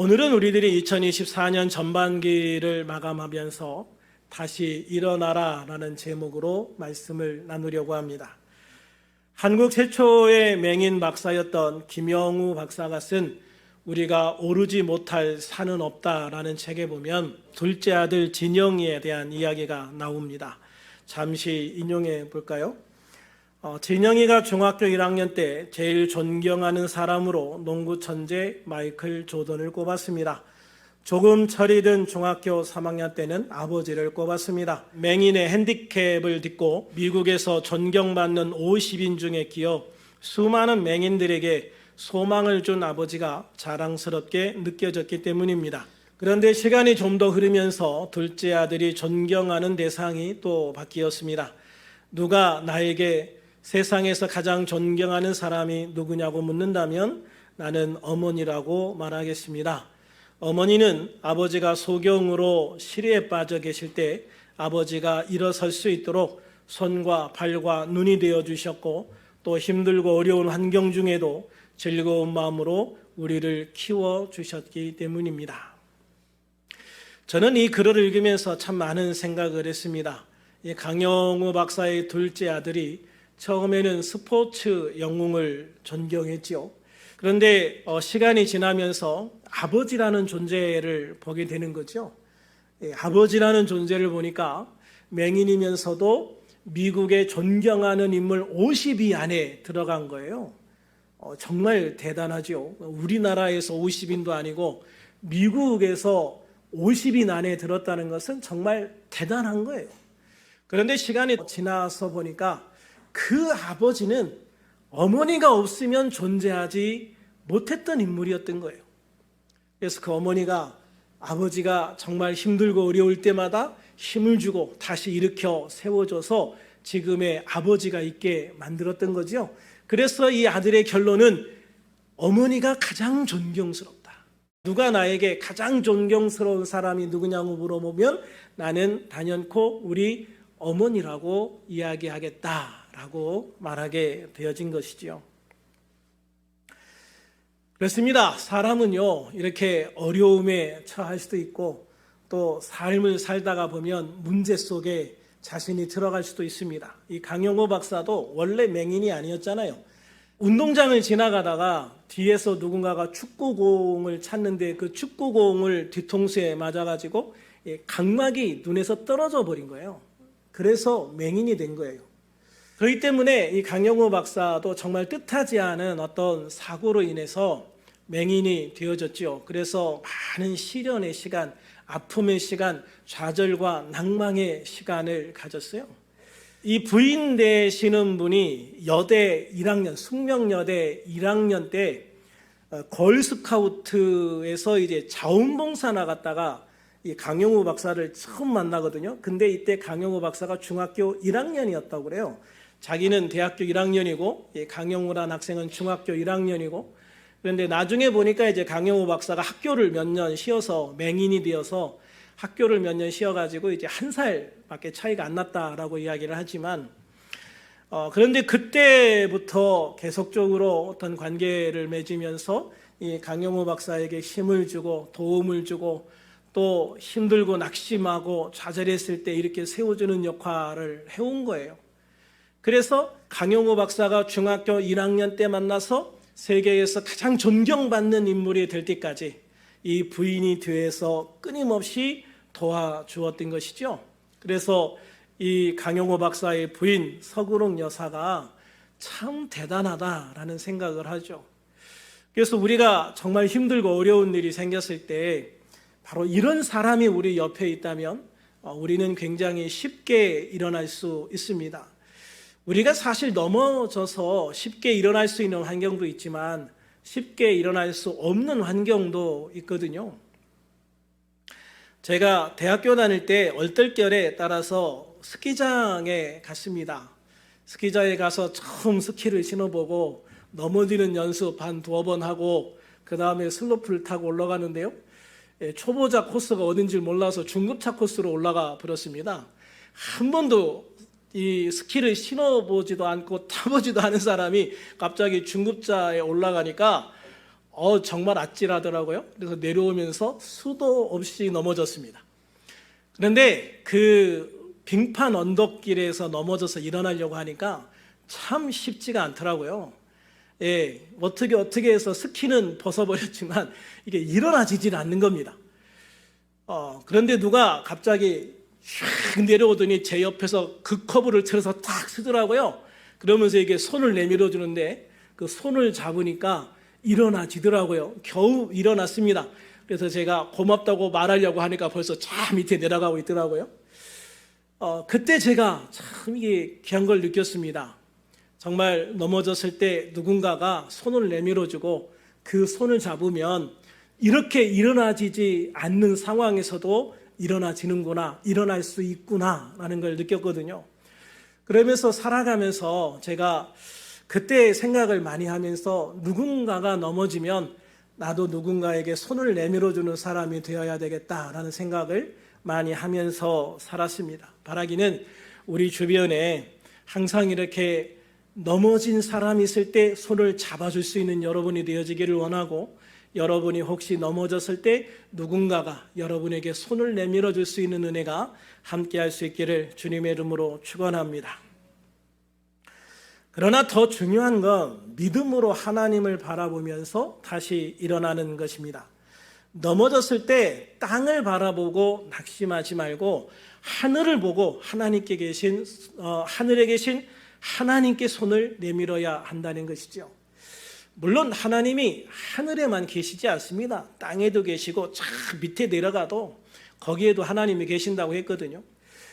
오늘은 우리들이 2024년 전반기를 마감하면서 다시 일어나라 라는 제목으로 말씀을 나누려고 합니다. 한국 최초의 맹인 박사였던 김영우 박사가 쓴 우리가 오르지 못할 산은 없다라는 책에 보면 둘째 아들 진영이에 대한 이야기가 나옵니다. 잠시 인용해 볼까요? 진영이가 중학교 1학년 때 제일 존경하는 사람으로 농구 천재 마이클 조던을 꼽았습니다. 조금 철이 든 중학교 3학년 때는 아버지를 꼽았습니다. 맹인의 핸디캡을 딛고 미국에서 존경받는 50인 중에 끼어 수많은 맹인들에게 소망을 준 아버지가 자랑스럽게 느껴졌기 때문입니다. 그런데 시간이 좀 더 흐르면서 둘째 아들이 존경하는 대상이 또 바뀌었습니다. 누가 나에게 세상에서 가장 존경하는 사람이 누구냐고 묻는다면 나는 어머니라고 말하겠습니다. 어머니는 아버지가 소경으로 시리에 빠져 계실 때 아버지가 일어설 수 있도록 손과 발과 눈이 되어 주셨고 또 힘들고 어려운 환경 중에도 즐거운 마음으로 우리를 키워 주셨기 때문입니다. 저는 이 글을 읽으면서 참 많은 생각을 했습니다. 이 강영우 박사의 둘째 아들이 처음에는 스포츠 영웅을 존경했지요. 그런데 시간이 지나면서 아버지라는 존재를 보게 되는 거죠. 아버지라는 존재를 보니까 맹인이면서도 미국의 존경하는 인물 50위 안에 들어간 거예요. 정말 대단하죠. 우리나라에서 50인도 아니고 미국에서 50인 안에 들었다는 것은 정말 대단한 거예요. 그런데 시간이 지나서 보니까 그 아버지는 어머니가 없으면 존재하지 못했던 인물이었던 거예요. 그래서 그 어머니가 아버지가 정말 힘들고 어려울 때마다 힘을 주고 다시 일으켜 세워줘서 지금의 아버지가 있게 만들었던 거죠. 그래서 이 아들의 결론은 어머니가 가장 존경스럽다. 누가 나에게 가장 존경스러운 사람이 누구냐고 물어보면 나는 단연코 우리 어머니라고 이야기하겠다라고 말하게 되어진 것이지요. 그렇습니다. 사람은요, 이렇게 어려움에 처할 수도 있고 또 삶을 살다가 보면 문제 속에 자신이 들어갈 수도 있습니다. 이 강영호 박사도 원래 맹인이 아니었잖아요. 운동장을 지나가다가 뒤에서 누군가가 축구공을 찾는데 그 축구공을 뒤통수에 맞아가지고 각막이 눈에서 떨어져 버린 거예요. 그래서 맹인이 된 거예요. 그렇기 때문에 이 강영호 박사도 정말 뜻하지 않은 어떤 사고로 인해서 맹인이 되어졌죠. 그래서 많은 시련의 시간, 아픔의 시간, 좌절과 낭망의 시간을 가졌어요. 이 부인 되시는 분이 여대 1학년, 숙명여대 1학년 때 걸스카우트에서 이제 자원봉사 나갔다가 이 강영우 박사를 처음 만나거든요. 근데 이때 강영우 박사가 중학교 1학년이었다고 그래요. 자기는 대학교 1학년이고 강영우라는 학생은 중학교 1학년이고 그런데 나중에 보니까 이제 강영우 박사가 학교를 몇 년 쉬어서 맹인이 되어서 학교를 몇 년 쉬어가지고 이제 1살밖에 차이가 안 났다라고 이야기를 하지만 그런데 그때부터 계속적으로 어떤 관계를 맺으면서 이 강영우 박사에게 힘을 주고 도움을 주고 또 힘들고 낙심하고 좌절했을 때 이렇게 세워주는 역할을 해온 거예요. 그래서 강영우 박사가 중학교 1학년 때 만나서 세계에서 가장 존경받는 인물이 될 때까지 이 부인이 뒤에서 끊임없이 도와주었던 것이죠. 그래서 이 강영호 박사의 부인 서구롱 여사가 참 대단하다라는 생각을 하죠. 그래서 우리가 정말 힘들고 어려운 일이 생겼을 때 바로 이런 사람이 우리 옆에 있다면 우리는 굉장히 쉽게 일어날 수 있습니다. 우리가 사실 넘어져서 쉽게 일어날 수 있는 환경도 있지만 쉽게 일어날 수 없는 환경도 있거든요. 제가 대학교 다닐 때 얼떨결에 따라서 스키장에 갔습니다. 스키장에 가서 처음 스키를 신어보고 넘어지는 연습 한 2번 하고 그 다음에 슬로프를 타고 올라가는데요. 초보자 코스가 어딘지 몰라서 중급차 코스로 올라가 버렸습니다. 한 번도 이 스키를 신어보지도 않고 타보지도 않은 사람이 갑자기 중급자에 올라가니까 정말 아찔하더라고요. 그래서 내려오면서 수도 없이 넘어졌습니다. 그런데 그 빙판 언덕길에서 넘어져서 일어나려고 하니까 참 쉽지가 않더라고요. 예, 어떻게 해서 스키는 벗어버렸지만 이게 일어나지질 않는 겁니다. 그런데 누가 갑자기 슉 내려오더니 제 옆에서 그 커브를 틀어서 탁 쓰더라고요. 그러면서 이게 손을 내밀어 주는데 그 손을 잡으니까 일어나지더라고요. 겨우 일어났습니다. 그래서 제가 고맙다고 말하려고 하니까 벌써 저 밑에 내려가고 있더라고요. 그때 제가 참 이게 귀한 걸 느꼈습니다. 정말 넘어졌을 때 누군가가 손을 내밀어주고 그 손을 잡으면 이렇게 일어나지지 않는 상황에서도 일어나지는구나, 일어날 수 있구나 라는 걸 느꼈거든요. 그러면서 살아가면서 제가 그때 생각을 많이 하면서 누군가가 넘어지면 나도 누군가에게 손을 내밀어주는 사람이 되어야 되겠다라는 생각을 많이 하면서 살았습니다. 바라기는 우리 주변에 항상 이렇게 넘어진 사람이 있을 때 손을 잡아줄 수 있는 여러분이 되어지기를 원하고, 여러분이 혹시 넘어졌을 때 누군가가 여러분에게 손을 내밀어 줄 수 있는 은혜가 함께할 수 있기를 주님의 이름으로 축원합니다. 그러나 더 중요한 건 믿음으로 하나님을 바라보면서 다시 일어나는 것입니다. 넘어졌을 때 땅을 바라보고 낙심하지 말고 하늘을 보고 하나님께 계신 하늘에 계신 하나님께 손을 내밀어야 한다는 것이죠. 물론 하나님이 하늘에만 계시지 않습니다. 땅에도 계시고 저 밑에 내려가도 거기에도 하나님이 계신다고 했거든요.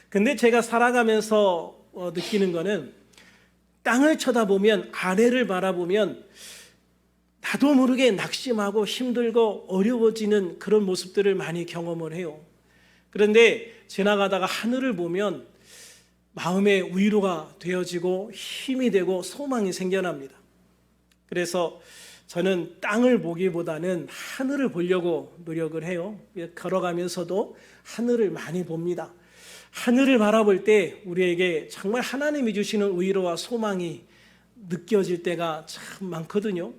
근데 제가 살아가면서 느끼는 거는 땅을 쳐다보면, 아래를 바라보면 나도 모르게 낙심하고 힘들고 어려워지는 그런 모습들을 많이 경험을 해요. 그런데 지나가다가 하늘을 보면 마음의 위로가 되어지고 힘이 되고 소망이 생겨납니다. 그래서 저는 땅을 보기보다는 하늘을 보려고 노력을 해요. 걸어가면서도 하늘을 많이 봅니다. 하늘을 바라볼 때 우리에게 정말 하나님이 주시는 위로와 소망이 느껴질 때가 참 많거든요.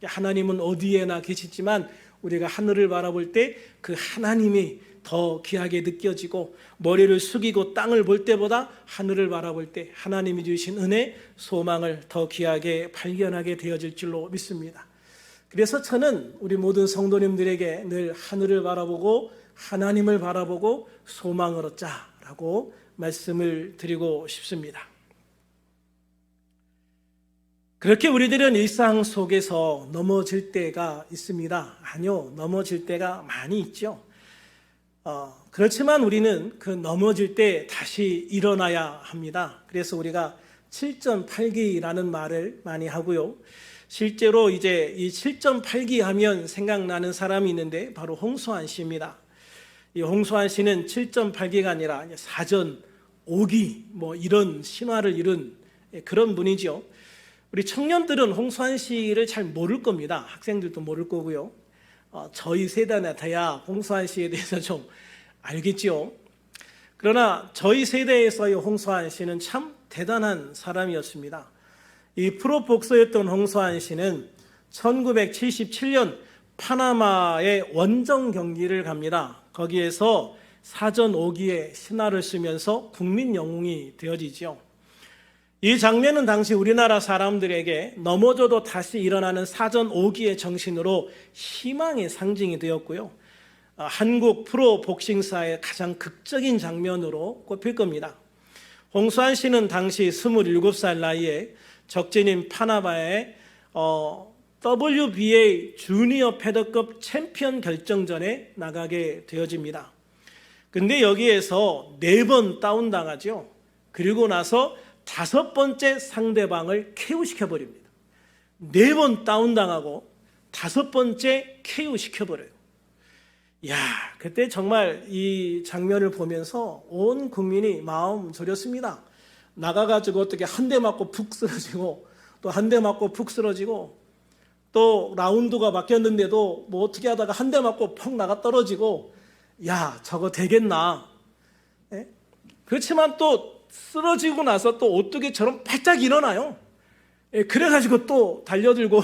하나님은 어디에나 계시지만 우리가 하늘을 바라볼 때 그 하나님이 더 귀하게 느껴지고, 머리를 숙이고 땅을 볼 때보다 하늘을 바라볼 때 하나님이 주신 은혜, 소망을 더 귀하게 발견하게 되어질 줄로 믿습니다. 그래서 저는 우리 모든 성도님들에게 늘 하늘을 바라보고 하나님을 바라보고 소망을 얻자라고 말씀을 드리고 싶습니다. 그렇게 우리들은 일상 속에서 넘어질 때가 있습니다. 아니요, 넘어질 때가 많이 있죠. 그렇지만 우리는 그 넘어질 때 다시 일어나야 합니다. 그래서 우리가 7.8기라는 말을 많이 하고요. 실제로 이제 이 7.8기 하면 생각나는 사람이 있는데 바로 홍수환 씨입니다. 이 홍수환 씨는 7.8기가 아니라 사전 5기 이런 신화를 이룬 그런 분이죠. 우리 청년들은 홍수환 씨를 잘 모를 겁니다. 학생들도 모를 거고요. 저희 세대나 돼야 홍수환 씨에 대해서 좀 알겠죠. 그러나 저희 세대에서의 홍수환 씨는 참 대단한 사람이었습니다. 이 프로복서였던 홍수환 씨는 1977년 파나마의 원정 경기를 갑니다. 거기에서 사전 5기의 신화를 쓰면서 국민 영웅이 되어지죠. 이 장면은 당시 우리나라 사람들에게 넘어져도 다시 일어나는 사전 5기의 정신으로 희망의 상징이 되었고요. 한국 프로 복싱사의 가장 극적인 장면으로 꼽힐 겁니다. 홍수환 씨는 당시 27살 나이에 적진인 파나마의 WBA 주니어 패더급 챔피언 결정전에 나가게 되어집니다. 근데 여기에서 4번 다운당하죠. 그리고 나서 5번째 상대방을 KO시켜버립니다. 4번 다운당하고 5번째 KO시켜버려요. 야, 그때 정말 이 장면을 보면서 온 국민이 마음 졸였습니다. 나가가지고 어떻게 한 대 맞고 푹 쓰러지고 또 한 대 맞고 푹 쓰러지고 또 라운드가 바뀌었는데도 어떻게 하다가 한 대 맞고 퍽 나가 떨어지고, 야, 저거 되겠나? 예? 그렇지만 또 쓰러지고 나서 또 오뚜기처럼 팔짝 일어나요. 예, 그래가지고 또 달려들고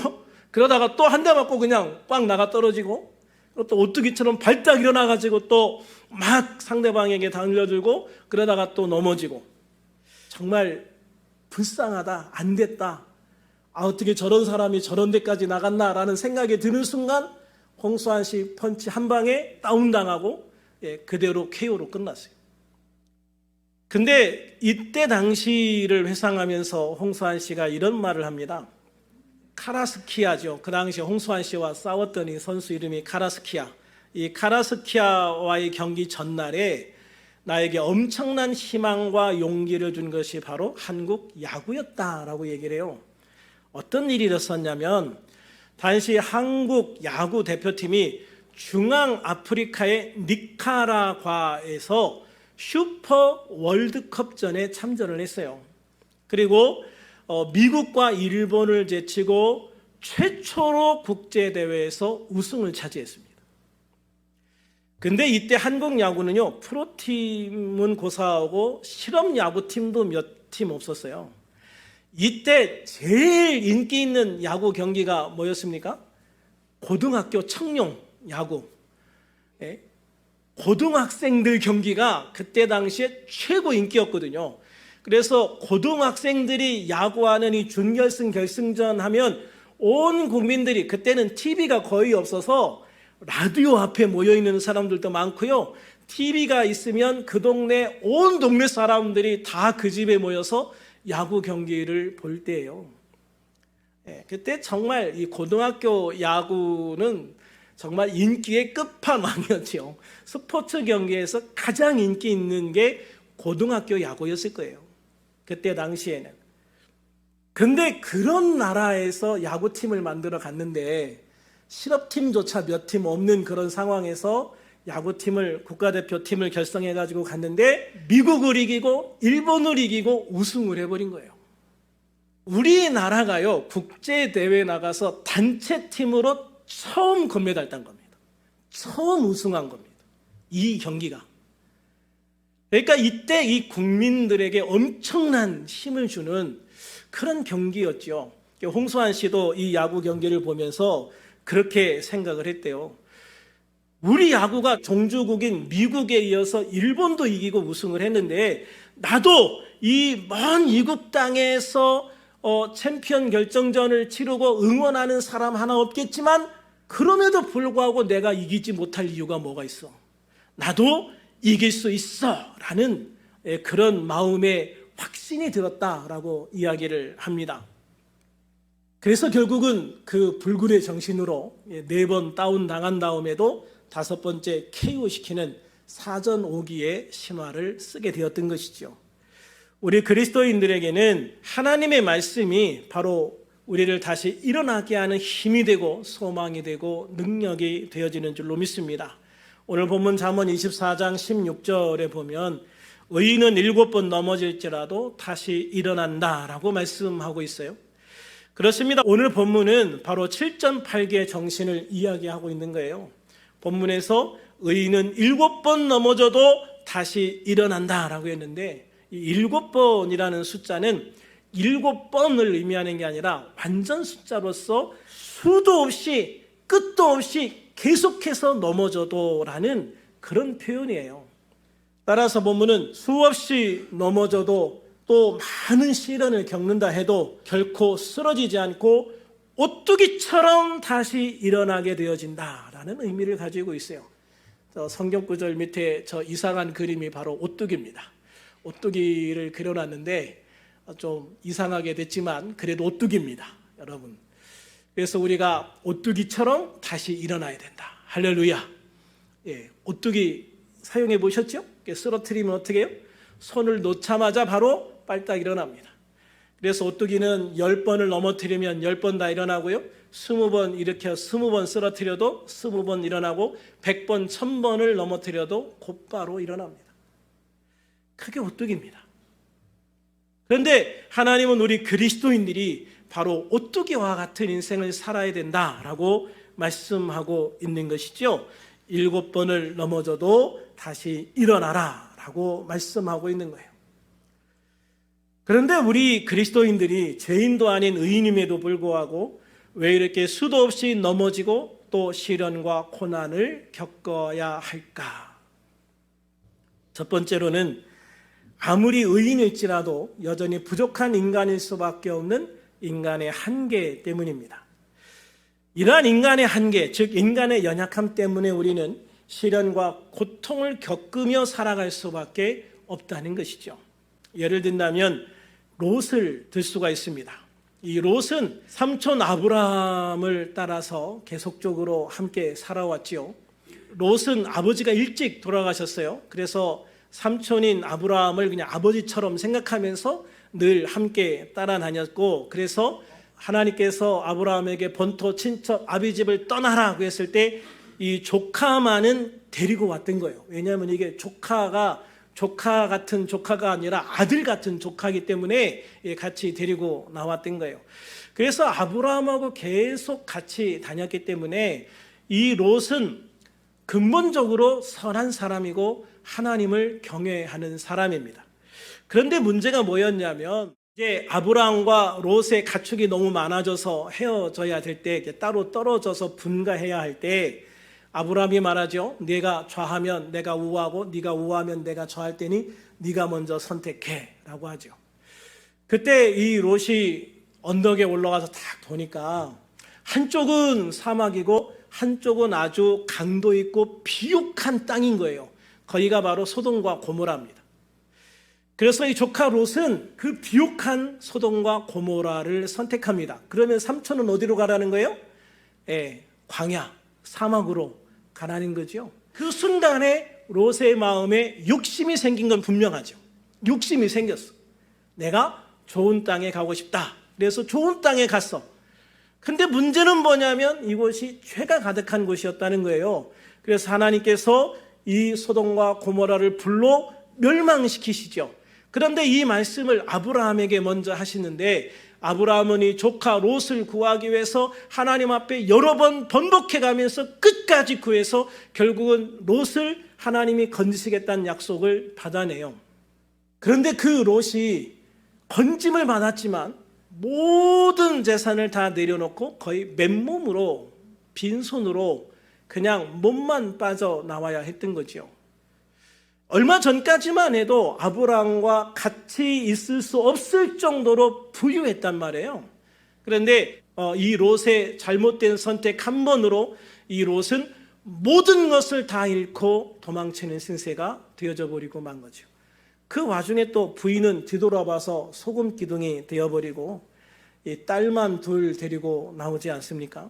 그러다가 또 한 대 맞고 그냥 꽉 나가 떨어지고, 또 오뚜기처럼 발딱 일어나가지고 또 막 상대방에게 달려들고, 그러다가 또 넘어지고. 정말 불쌍하다, 안 됐다, 어떻게 저런 사람이 저런 데까지 나갔나라는 생각이 드는 순간 홍수환 씨 펀치 한 방에 다운당하고 그대로 KO로 끝났어요. 근데 이때 당시를 회상하면서 홍수환 씨가 이런 말을 합니다. 카라스키아죠. 그 당시 홍수환 씨와 싸웠던 이 선수 이름이 카라스키아. 이 카라스키아와의 경기 전날에 나에게 엄청난 희망과 용기를 준 것이 바로 한국 야구였다라고 얘기를 해요. 어떤 일이 있었냐면 당시 한국 야구 대표팀이 중앙아프리카의 니카라과에서 슈퍼 월드컵전에 참전을 했어요. 그리고 미국과 일본을 제치고 최초로 국제대회에서 우승을 차지했습니다. 근데 이때 한국 야구는요, 프로팀은 고사하고 실업 야구팀도 몇 팀 없었어요. 이때 제일 인기 있는 야구 경기가 뭐였습니까? 고등학교 청룡 야구. 고등학생들 경기가 그때 당시에 최고 인기였거든요. 그래서 고등학생들이 야구하는 이 준결승, 결승전 하면 온 국민들이, 그때는 TV가 거의 없어서 라디오 앞에 모여있는 사람들도 많고요. TV가 있으면 그 동네, 온 동네 사람들이 다 그 집에 모여서 야구 경기를 볼 때예요. 그때 정말 이 고등학교 야구는 정말 인기의 끝판왕이었죠. 스포츠 경기에서 가장 인기 있는 게 고등학교 야구였을 거예요. 그때 당시에는. 근데 그런 나라에서 야구팀을 만들어 갔는데 실업팀조차 몇 팀 없는 그런 상황에서 야구팀을, 국가대표팀을 결성해가지고 갔는데 미국을 이기고 일본을 이기고 우승을 해버린 거예요. 우리나라가요, 국제대회 나가서 단체팀으로 처음 금메달 딴 겁니다. 처음 우승한 겁니다. 이 경기가. 그러니까 이때 이 국민들에게 엄청난 힘을 주는 그런 경기였죠. 홍수환 씨도 이 야구 경기를 보면서 그렇게 생각을 했대요. 우리 야구가 종주국인 미국에 이어서 일본도 이기고 우승을 했는데 나도 이 먼 이국 땅에서 챔피언 결정전을 치르고 응원하는 사람 하나 없겠지만 그럼에도 불구하고 내가 이기지 못할 이유가 뭐가 있어? 나도 이길 수 있어 라는 그런 마음에 확신이 들었다라고 이야기를 합니다. 그래서 결국은 그 불굴의 정신으로 4번 다운당한 다음에도 5번째 KO시키는 사전 5기의 신화를 쓰게 되었던 것이죠. 우리 그리스도인들에게는 하나님의 말씀이 바로 우리를 다시 일어나게 하는 힘이 되고 소망이 되고 능력이 되어지는 줄로 믿습니다. 오늘 본문 잠언 24장 16절에 보면 의인은 7번 넘어질지라도 다시 일어난다라고 말씀하고 있어요. 그렇습니다. 오늘 본문은 바로 7.8개의 정신을 이야기하고 있는 거예요. 본문에서 의인은 7번 넘어져도 다시 일어난다라고 했는데 이 7번이라는 숫자는 7번을 의미하는 게 아니라 완전 숫자로서 수도 없이 끝도 없이 계속해서 넘어져도 라는 그런 표현이에요. 따라서 본문은 수없이 넘어져도 또 많은 시련을 겪는다 해도 결코 쓰러지지 않고 오뚜기처럼 다시 일어나게 되어진다라는 의미를 가지고 있어요. 성경 구절 밑에 저 이상한 그림이 바로 오뚜기입니다. 오뚜기를 그려놨는데 좀 이상하게 됐지만 그래도 오뚜기입니다, 여러분. 그래서 우리가 오뚜기처럼 다시 일어나야 된다. 할렐루야. 오뚜기 사용해 보셨죠? 쓰러뜨리면 어떻게 해요? 손을 놓자마자 바로 빨딱 일어납니다. 그래서 오뚜기는 10번을 넘어뜨리면 10번 다 일어나고요. 20번 일으켜 20번 쓰러뜨려도 20번 일어나고 100번, 1000번을 넘어뜨려도 곧바로 일어납니다. 그게 오뚜기입니다. 그런데 하나님은 우리 그리스도인들이 바로 오뚜기와 같은 인생을 살아야 된다라고 말씀하고 있는 것이죠. 7번을 넘어져도 다시 일어나라 라고 말씀하고 있는 거예요. 그런데 우리 그리스도인들이 죄인도 아닌 의인임에도 불구하고 왜 이렇게 수도 없이 넘어지고 또 시련과 고난을 겪어야 할까? 첫 번째로는 아무리 의인일지라도 여전히 부족한 인간일 수밖에 없는 인간의 한계 때문입니다. 이러한 인간의 한계, 즉 인간의 연약함 때문에 우리는 시련과 고통을 겪으며 살아갈 수밖에 없다는 것이죠. 예를 든다면 롯을 들 수가 있습니다. 이 롯은 삼촌 아브라함을 따라서 계속적으로 함께 살아왔지요. 롯은 아버지가 일찍 돌아가셨어요. 그래서 삼촌인 아브라함을 그냥 아버지처럼 생각하면서 늘 함께 따라 다녔고, 그래서 하나님께서 아브라함에게 본토 친척 아비집을 떠나라고 했을 때 이 조카만은 데리고 왔던 거예요. 왜냐하면 이게 조카 같은 조카가 아니라 아들 같은 조카이기 때문에 같이 데리고 나왔던 거예요. 그래서 아브라함하고 계속 같이 다녔기 때문에 이 롯은 근본적으로 선한 사람이고 하나님을 경외하는 사람입니다. 그런데 문제가 뭐였냐면 이제 아브라함과 롯의 가축이 너무 많아져서 헤어져야 될 때, 따로 떨어져서 분가해야 할 때 아브라함이 말하죠. 네가 좌하면 내가 우하고 네가 우하면 내가 좌할 테니 네가 먼저 선택해 라고 하죠. 그때 이 롯이 언덕에 올라가서 딱 보니까 한쪽은 사막이고 한쪽은 아주 강도 있고 비옥한 땅인 거예요. 거기가 바로 소돔과 고모라입니다. 그래서 이 조카 롯은 그 비옥한 소돔과 고모라를 선택합니다. 그러면 삼촌은 어디로 가라는 거예요? 광야, 사막으로 가라는 거죠. 그 순간에 롯의 마음에 욕심이 생긴 건 분명하죠. 욕심이 생겼어. 내가 좋은 땅에 가고 싶다. 그래서 좋은 땅에 갔어. 근데 문제는 뭐냐면 이곳이 죄가 가득한 곳이었다는 거예요. 그래서 하나님께서 이 소돔과 고모라를 불로 멸망시키시죠. 그런데 이 말씀을 아브라함에게 먼저 하시는데, 아브라함은 이 조카 롯을 구하기 위해서 하나님 앞에 여러 번 번복해 가면서 끝까지 구해서 결국은 롯을 하나님이 건지시겠다는 약속을 받아내요. 그런데 그 롯이 건짐을 받았지만 모든 재산을 다 내려놓고 거의 맨몸으로 빈손으로 그냥 몸만 빠져나와야 했던 거죠. 얼마 전까지만 해도 아브라함과 같이 있을 수 없을 정도로 부유했단 말이에요. 그런데 이 롯의 잘못된 선택 한 번으로 이 롯은 모든 것을 다 잃고 도망치는 신세가 되어져 버리고 만 거죠. 그 와중에 또 부인은 뒤돌아봐서 소금 기둥이 되어버리고 이 딸만 둘 데리고 나오지 않습니까?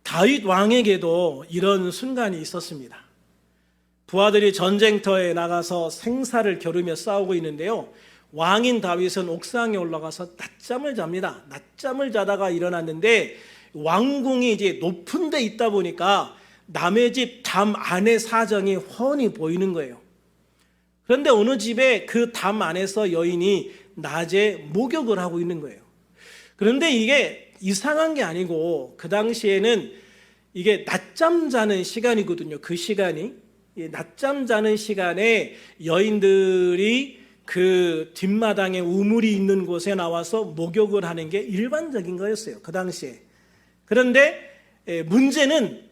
다윗 왕에게도 이런 순간이 있었습니다. 부하들이 전쟁터에 나가서 생사를 겨루며 싸우고 있는데요. 왕인 다윗은 옥상에 올라가서 낮잠을 잡니다. 낮잠을 자다가 일어났는데 왕궁이 이제 높은 데 있다 보니까 남의 집 담 안의 사정이 훤히 보이는 거예요. 그런데 어느 집에 그 담 안에서 여인이 낮에 목욕을 하고 있는 거예요. 그런데 이게 이상한 게 아니고 그 당시에는 이게 낮잠 자는 시간이거든요. 그 시간이. 낮잠 자는 시간에 여인들이 그 뒷마당에 우물이 있는 곳에 나와서 목욕을 하는 게 일반적인 거였어요. 그 당시에. 그런데 문제는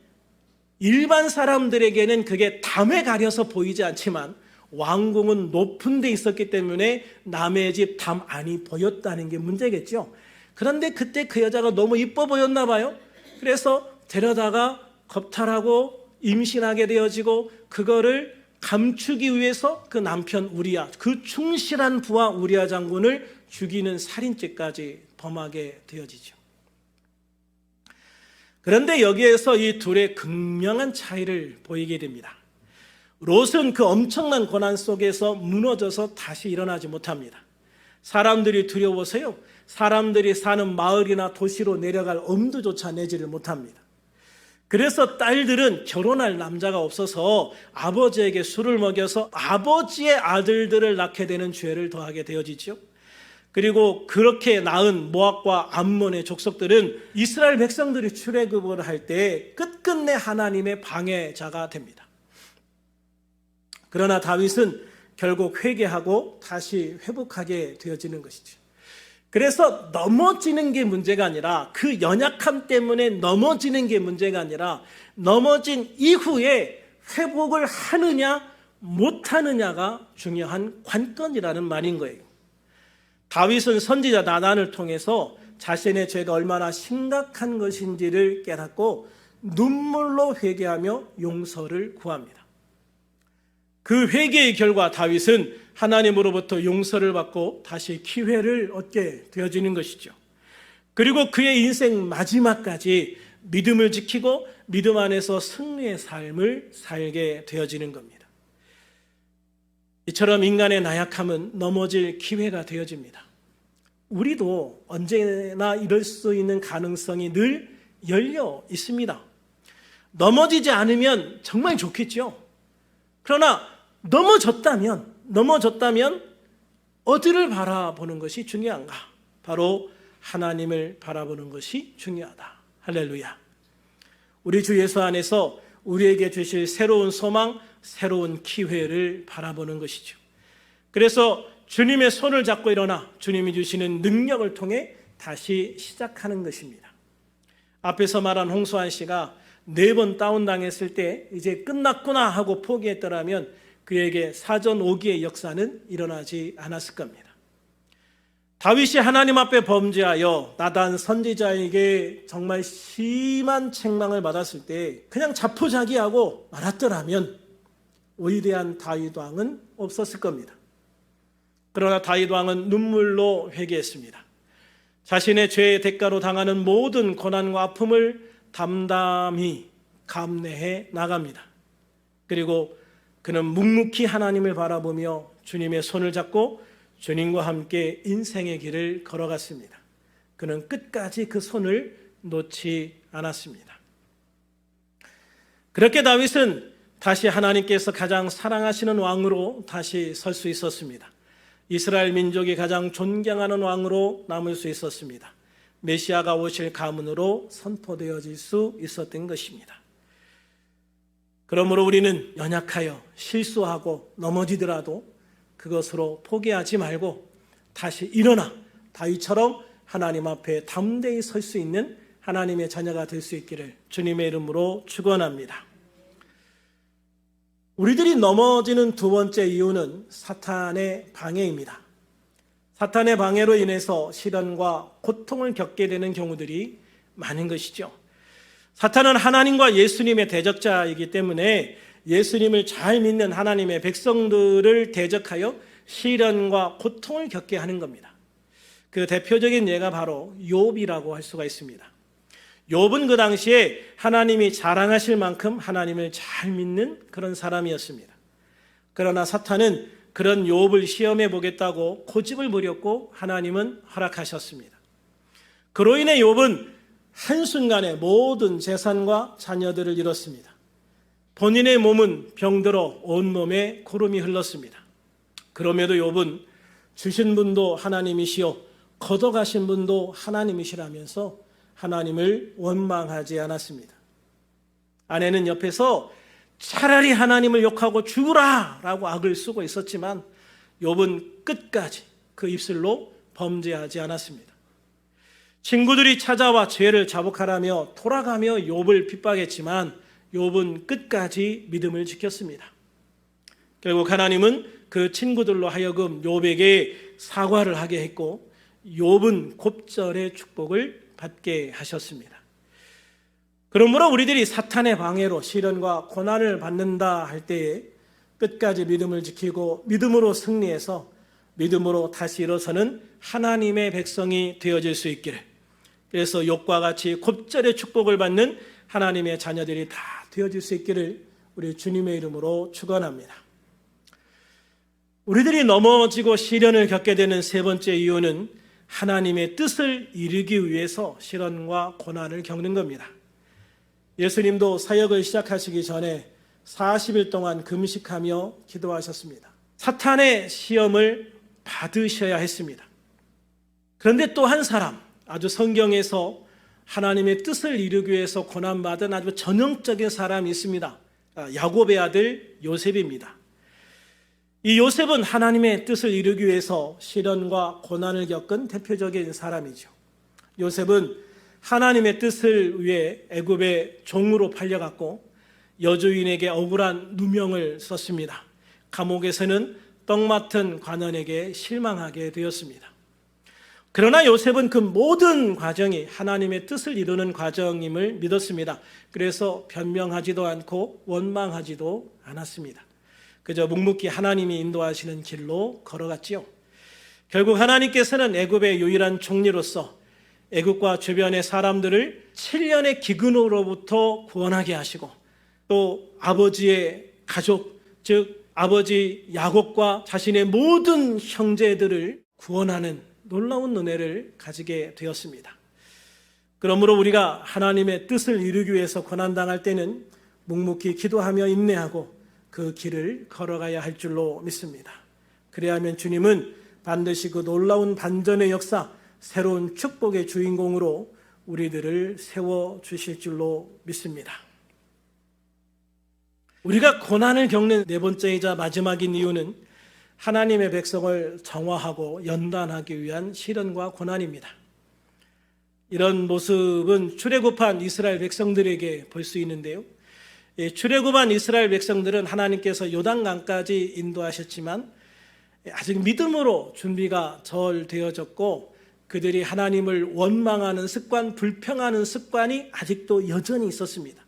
일반 사람들에게는 그게 담에 가려서 보이지 않지만 왕궁은 높은 데 있었기 때문에 남의 집 담 안이 보였다는 게 문제겠죠. 그런데 그때 그 여자가 너무 이뻐 보였나 봐요. 그래서 데려다가 겁탈하고 임신하게 되어지고 그거를 감추기 위해서 그 남편 우리야, 그 충실한 부하 우리야 장군을 죽이는 살인죄까지 범하게 되어지죠. 그런데 여기에서 이 둘의 극명한 차이를 보이게 됩니다. 롯은 그 엄청난 고난 속에서 무너져서 다시 일어나지 못합니다. 사람들이 두려워서요, 사람들이 사는 마을이나 도시로 내려갈 엄두조차 내지를 못합니다. 그래서 딸들은 결혼할 남자가 없어서 아버지에게 술을 먹여서 아버지의 아들들을 낳게 되는 죄를 더하게 되어지죠. 그리고 그렇게 낳은 모압과 암몬의 족속들은 이스라엘 백성들이 출애굽을 할 때 끝끝내 하나님의 방해자가 됩니다. 그러나 다윗은 결국 회개하고 다시 회복하게 되어지는 것이죠. 그래서 넘어지는 게 문제가 아니라, 그 연약함 때문에 넘어지는 게 문제가 아니라, 넘어진 이후에 회복을 하느냐 못하느냐가 중요한 관건이라는 말인 거예요. 다윗은 선지자 나단을 통해서 자신의 죄가 얼마나 심각한 것인지를 깨닫고 눈물로 회개하며 용서를 구합니다. 그 회개의 결과 다윗은 하나님으로부터 용서를 받고 다시 기회를 얻게 되어지는 것이죠. 그리고 그의 인생 마지막까지 믿음을 지키고 믿음 안에서 승리의 삶을 살게 되어지는 겁니다. 이처럼 인간의 나약함은 넘어질 기회가 되어집니다. 우리도 언제나 이럴 수 있는 가능성이 늘 열려 있습니다. 넘어지지 않으면 정말 좋겠죠. 그러나 넘어졌다면 어디를 바라보는 것이 중요한가? 바로 하나님을 바라보는 것이 중요하다. 할렐루야. 우리 주 예수 안에서 우리에게 주실 새로운 소망, 새로운 기회를 바라보는 것이죠. 그래서 주님의 손을 잡고 일어나 주님이 주시는 능력을 통해 다시 시작하는 것입니다. 앞에서 말한 홍수환 씨가 4번 다운당했을 때 이제 끝났구나 하고 포기했더라면 그에게 사전 오기의 역사는 일어나지 않았을 겁니다. 다윗이 하나님 앞에 범죄하여 나단 선지자에게 정말 심한 책망을 받았을 때 그냥 자포자기하고 말았더라면 위대한 다윗 왕은 없었을 겁니다. 그러나 다윗 왕은 눈물로 회개했습니다. 자신의 죄의 대가로 당하는 모든 고난과 아픔을 담담히 감내해 나갑니다. 그리고 그는 묵묵히 하나님을 바라보며 주님의 손을 잡고 주님과 함께 인생의 길을 걸어갔습니다. 그는 끝까지 그 손을 놓지 않았습니다. 그렇게 다윗은 다시 하나님께서 가장 사랑하시는 왕으로 다시 설 수 있었습니다. 이스라엘 민족이 가장 존경하는 왕으로 남을 수 있었습니다. 메시아가 오실 가문으로 선포되어질 수 있었던 것입니다. 그러므로 우리는 연약하여 실수하고 넘어지더라도 그것으로 포기하지 말고 다시 일어나 다윗처럼 하나님 앞에 담대히 설 수 있는 하나님의 자녀가 될 수 있기를 주님의 이름으로 축원합니다. 우리들이 넘어지는 두 번째 이유는 사탄의 방해입니다. 사탄의 방해로 인해서 시련과 고통을 겪게 되는 경우들이 많은 것이죠. 사탄은 하나님과 예수님의 대적자이기 때문에 예수님을 잘 믿는 하나님의 백성들을 대적하여 시련과 고통을 겪게 하는 겁니다. 그 대표적인 예가 바로 욥이라고 할 수가 있습니다. 욥은 그 당시에 하나님이 자랑하실 만큼 하나님을 잘 믿는 그런 사람이었습니다. 그러나 사탄은 그런 욥을 시험해 보겠다고 고집을 부렸고 하나님은 허락하셨습니다. 그로 인해 욥은 한순간에 모든 재산과 자녀들을 잃었습니다. 본인의 몸은 병들어 온몸에 구름이 흘렀습니다. 그럼에도 욥은 주신 분도 하나님이시요 걷어가신 분도 하나님이시라면서 하나님을 원망하지 않았습니다. 아내는 옆에서 차라리 하나님을 욕하고 죽으라 라고 악을 쓰고 있었지만 욥은 끝까지 그 입술로 범죄하지 않았습니다. 친구들이 찾아와 죄를 자복하라며 돌아가며 욥을 핍박했지만 욥은 끝까지 믿음을 지켰습니다. 결국 하나님은 그 친구들로 하여금 욥에게 사과를 하게 했고 욥은 곱절의 축복을 받게 하셨습니다. 그러므로 우리들이 사탄의 방해로 시련과 고난을 받는다 할 때에 끝까지 믿음을 지키고 믿음으로 승리해서 믿음으로 다시 일어서는 하나님의 백성이 되어질 수 있기를, 그래서 욥과 같이 곱절의 축복을 받는 하나님의 자녀들이 다 되어질 수 있기를 우리 주님의 이름으로 축원합니다. 우리들이 넘어지고 시련을 겪게 되는 세 번째 이유는 하나님의 뜻을 이루기 위해서 시련과 고난을 겪는 겁니다. 예수님도 사역을 시작하시기 전에 40일 동안 금식하며 기도하셨습니다. 사탄의 시험을 받으셔야 했습니다. 그런데 또 한 사람, 아주 성경에서 하나님의 뜻을 이루기 위해서 고난받은 아주 전형적인 사람이 있습니다. 야곱의 아들 요셉입니다. 이 요셉은 하나님의 뜻을 이루기 위해서 시련과 고난을 겪은 대표적인 사람이죠. 요셉은 하나님의 뜻을 위해 애굽의 종으로 팔려갔고 여주인에게 억울한 누명을 썼습니다. 감옥에서는 떡 맡은 관원에게 실망하게 되었습니다. 그러나 요셉은 그 모든 과정이 하나님의 뜻을 이루는 과정임을 믿었습니다. 그래서 변명하지도 않고 원망하지도 않았습니다. 그저 묵묵히 하나님이 인도하시는 길로 걸어갔지요. 결국 하나님께서는 애굽의 유일한 총리로서 애굽과 주변의 사람들을 7년의 기근으로부터 구원하게 하시고 또 아버지의 가족, 즉 아버지 야곱과 자신의 모든 형제들을 구원하는 놀라운 은혜를 가지게 되었습니다. 그러므로 우리가 하나님의 뜻을 이루기 위해서 고난당할 때는 묵묵히 기도하며 인내하고 그 길을 걸어가야 할 줄로 믿습니다. 그래야만 주님은 반드시 그 놀라운 반전의 역사, 새로운 축복의 주인공으로 우리들을 세워주실 줄로 믿습니다. 우리가 고난을 겪는 네 번째이자 마지막인 이유는 하나님의 백성을 정화하고 연단하기 위한 시련과 고난입니다. 이런 모습은 출애굽한 이스라엘 백성들에게 볼 수 있는데요. 출애굽한 이스라엘 백성들은 하나님께서 요단강까지 인도하셨지만 아직 믿음으로 준비가 덜 되어졌고 그들이 하나님을 원망하는 습관, 불평하는 습관이 아직도 여전히 있었습니다.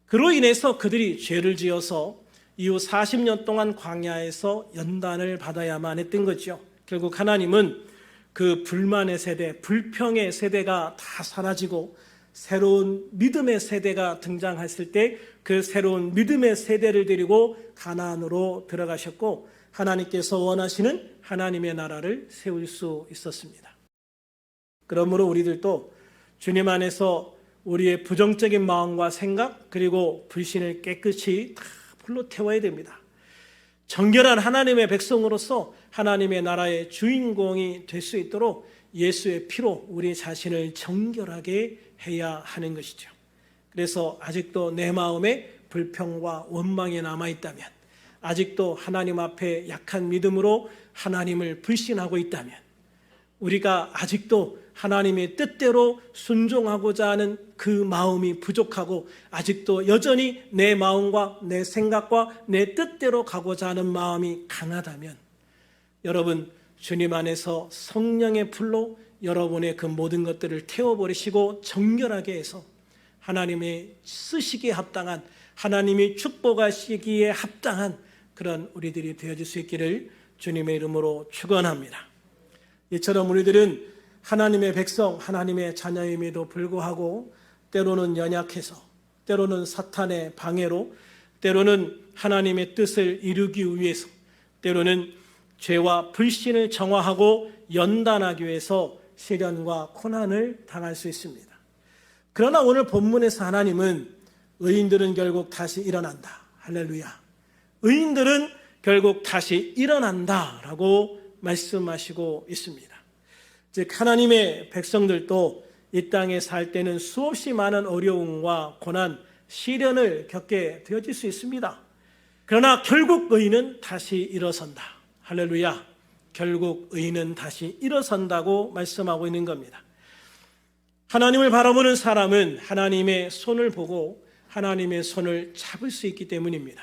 그로 인해서 그들이 죄를 지어서 이후 40년 동안 광야에서 연단을 받아야만 했던 거죠. 결국 하나님은 그 불만의 세대, 불평의 세대가 다 사라지고 새로운 믿음의 세대가 등장했을 때 그 새로운 믿음의 세대를 데리고 가나안으로 들어가셨고 하나님께서 원하시는 하나님의 나라를 세울 수 있었습니다. 그러므로 우리들도 주님 안에서 우리의 부정적인 마음과 생각 그리고 불신을 깨끗이 다 불로 태워야 됩니다. 정결한 하나님의 백성으로서 하나님의 나라의 주인공이 될 수 있도록 예수의 피로 우리 자신을 정결하게 해야 하는 것이죠. 그래서 아직도 내 마음에 불평과 원망이 남아있다면, 아직도 하나님 앞에 약한 믿음으로 하나님을 불신하고 있다면, 우리가 아직도 하나님의 뜻대로 순종하고자 하는 그 마음이 부족하고 아직도 여전히 내 마음과 내 생각과 내 뜻대로 가고자 하는 마음이 강하다면 여러분 주님 안에서 성령의 불로 여러분의 그 모든 것들을 태워버리시고 정결하게 해서 하나님의 쓰시기에 합당한, 하나님이 축복하시기에 합당한 그런 우리들이 되어질 수 있기를 주님의 이름으로 축원합니다. 이처럼 우리들은 하나님의 백성, 하나님의 자녀임에도 불구하고 때로는 연약해서, 때로는 사탄의 방해로, 때로는 하나님의 뜻을 이루기 위해서, 때로는 죄와 불신을 정화하고 연단하기 위해서 시련과 고난을 당할 수 있습니다. 그러나 오늘 본문에서 하나님은 의인들은 결국 다시 일어난다. 할렐루야. 의인들은 결국 다시 일어난다라고 말씀하시고 있습니다. 즉 하나님의 백성들도 이 땅에 살 때는 수없이 많은 어려움과 고난, 시련을 겪게 되어질 수 있습니다. 그러나 결국 의인은 다시 일어선다. 할렐루야. 결국 의인은 다시 일어선다고 말씀하고 있는 겁니다. 하나님을 바라보는 사람은 하나님의 손을 보고 하나님의 손을 잡을 수 있기 때문입니다.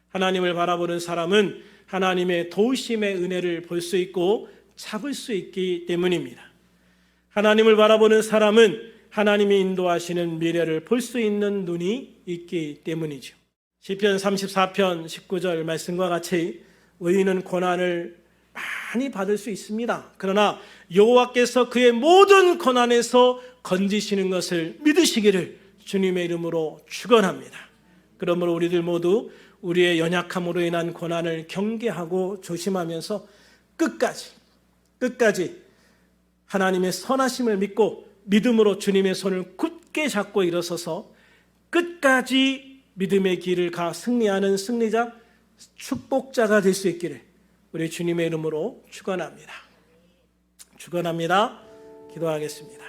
하나님을 바라보는 사람은 하나님의 도우심의 은혜를 볼 수 있고 잡을 수 있기 때문입니다. 하나님을 바라보는 사람은 하나님이 인도하시는 미래를 볼 수 있는 눈이 있기 때문이죠. 시편 34편 19절 말씀과 같이 의인은 고난을 많이 받을 수 있습니다. 그러나 여호와께서 그의 모든 고난에서 건지시는 것을 믿으시기를 주님의 이름으로 축원합니다. 그러므로 우리들 모두 우리의 연약함으로 인한 고난을 경계하고 조심하면서 끝까지 하나님의 선하심을 믿고 믿음으로 주님의 손을 굳게 잡고 일어서서 끝까지 믿음의 길을 가 승리하는 승리자, 축복자가 될 수 있기를 우리 주님의 이름으로 축원합니다. 기도하겠습니다.